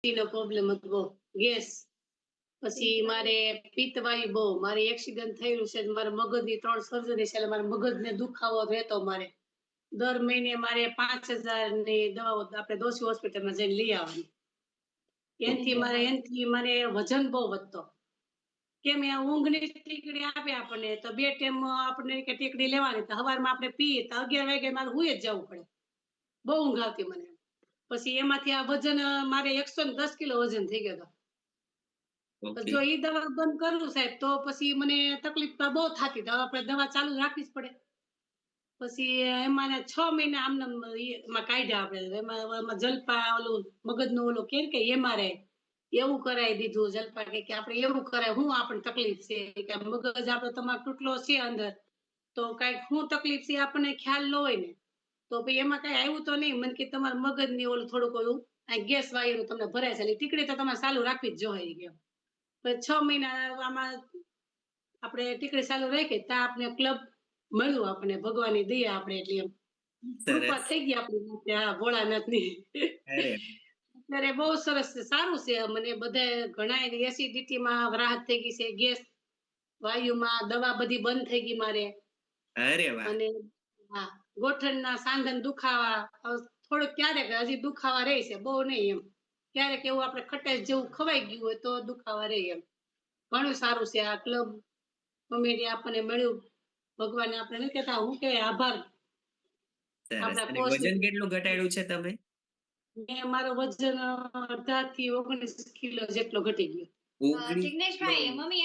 નો problem હતો બહુ, gas. પછી મારે પિત્તવાયુ બહુ, મારે એક્સિડન્ટ થયેલું છે. મારે મગજની 3 સર્જરી છે એટલે મારે મગજને દુખાવો રહેતો મારે. દર મહિને મારે 5,000 ની દવાઓ આપણે દોશી હોસ્પિટલમાં જઈને લઈ આવવાની. એનથી મારે વજન બહુ વધતો. કેમ એ ઊંઘની ટીકડી આપે આપણને તો 2 ટાઈમ આપણને કે ટીકડી લેવાની તો સવારમાં આપણે પીએ તો 11 વાગે મારે હુંય જ જવું પડે. બહુ ઊંઘ આવતી મને. પછી એમાંથી આ વજન મારે 110 કિલો વજન થઈ ગયો હતો. તો ઓકે. જો ઈ દવા બંધ કરું સાહેબ તો પછી મને તકલીફ તો બહુ થતી. તો આપણે દવા ચાલુ રાખવી જ પડે. પછી એમાં 6 મહિના આમનામ એમાં કાઢ્યા આપણે. એમાં જલપા ઓલું મગજનું ઓલું કે એમઆરઆઈ એવું કરાવી દીધું. જલપા કે આપણે એવું કરાય શું આપણને તકલીફ છે કે મગજ આપણો તમારો તૂટલો છે અંદર તો કાંઈક શું તકલીફ છે આપણને ખ્યાલ ન હોય ને તો પછી એમાં કઈ આવ્યું તો નહીં. મને કે તમારા મગજની ઓલું થોડુંક ઓલું ગેસ વાયુનું તમને ભરાય છે એટલે ટીકડી તો તમારે ચાલુ રાખવી જ જોઈએ ગયો. પછી 6 મહિના આમાં આપણે ટીકડી ચાલુ રાખી ત્યાં આપણે ક્લબ મળ્યું આપણને ભગવાનની દયા આપણે એટલી એમ કૃપા સરસ. થઈ ગઈ આપણી ત્યાં ભોળાનાથની. અરે અત્યારે બહુ સરસ છે, સારું છે. મને બધા ઘણા એસિડિટીમાં રાહત થઈ ગઈ છે, ગેસ વાયુમાં દવા બધી બંધ થઈ ગઈ મારે. અરે વાહ. અને હા, ગોઠણના સાંધન દુખાવા થોડુંક ક્યારેક હજી દુખાવા રહે છે, બહુ નહીં એમ. ક્યારેક એવું આપણે ખટાશ જેવું ખવાઈ ગયું હોય તો દુખાવા રહે એમ. ઘણું સારું છે આ ક્લબ કોમેડી આપણને મળ્યું. ભગવાનને આપણે નથી કહેતા હું કે આભાર સરસ. આપણા અને કોર્સની. વજન કેટલું ઘટાડ્યું છે તમે? મેં મારો વજન 18 થી 19 કિલો જેટલો ઘટી ગયો. 19 કિલો. જિગ્નેશભાઈ મમ્મી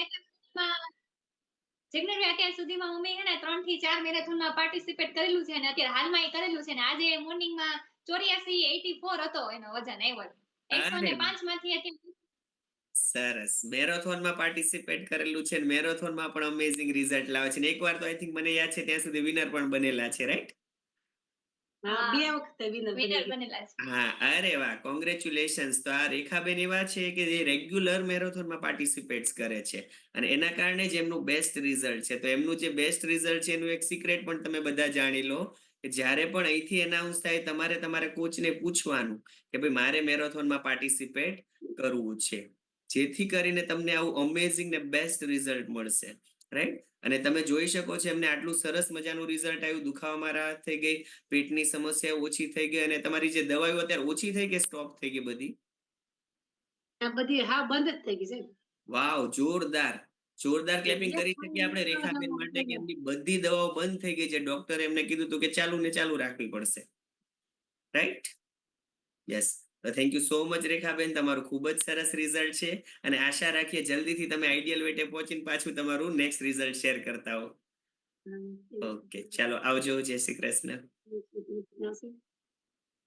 જિગ્નેશભાઈ અત્યાર સુધીમાં મમ્મી હે ને 3 થી 4 મેરેથોનમાં પાર્ટિસિપેટ કરેલું છે અને અત્યારે હાલમાં કરેલું છે ને આજે મોર્નિંગમાં 84 હતો એનો વજન આવ્યો. અરે 105 માંથી અત્યારે સરસ. મેરેથોનમાં પાર્ટિસિપેટ કરેલું છે ને મેરેથોનમાં પણ અમેઝિંગ રિઝલ્ટ લાવે છે. ને એકવાર તો આઈ થિંક મને યાદ છે ત્યાં સુધી વિનર પણ બનેલા છે, રાઈટ? હા, 2 વખતે વિનર વિનર બનેલી. બનેલા છે. હા, અરે વાહ, કોંગ્રેચ્યુલેશન્સ. તો આ રેખાબેન એવા છે કે જે રેગ્યુલર મેરેથોનમાં પાર્ટિસિપેટ્સ કરે છે અને એના કારણે જ એમનું બેસ્ટ રિઝલ્ટ છે. તો એમનું જે બેસ્ટ રિઝલ્ટ છે એનું એક સિક્રેટ પણ તમે બધા જાણી લો કે જ્યારે પણ અહીંથી એનાઉન્સ થાય તમારે તમારા કોચને પૂછવાનું કે ભાઈ મારે મેરેથોનમાં પાર્ટિસિપેટ કરવું છે, જેથી કરીને તમને આવું અમેઝિંગ ને બેસ્ટ રિઝલ્ટ મળશે, રાઈટ? અને તમે જોઈ શકો છો એમને આટલું સરસ મજાનું રિઝલ્ટ આવ્યું, દુખાવામાં રાહત થઈ ગઈ, પેટની સમસ્યા ઓછી થઈ ગઈ અને તમારી જે દવાઓ અત્યારે ઓછી થઈ ગઈ, સ્ટોપ થઈ ગઈ બધી? આ બધી હા બંધ જ થઈ ગઈ છે. વાવ, જોરદાર. જોરદાર ક્લેપિંગ ગેસ કરી શકીએ આપણે રેખાબેન માટે કે એમની બધી દવાઓ બંધ થઈ ગઈ છે. ડોક્ટરે એમને કીધું હતું કે ચાલુ ને ચાલુ રાખવી પડશે, રાઈટ? યસ. તો thank you so much Rekhaben, તમારું ખૂબ જ સરસ રિઝલ્ટ છે અને આશા રાખીએ જલ્દીથી તમે આઈડિયલ વેટે પહોંચીને પાછું તમારું નેક્સ્ટ રિઝલ્ટ શેર કરતા હો. ઓકે, ચાલો આવજો. જય શ્રી કૃષ્ણ. હમ.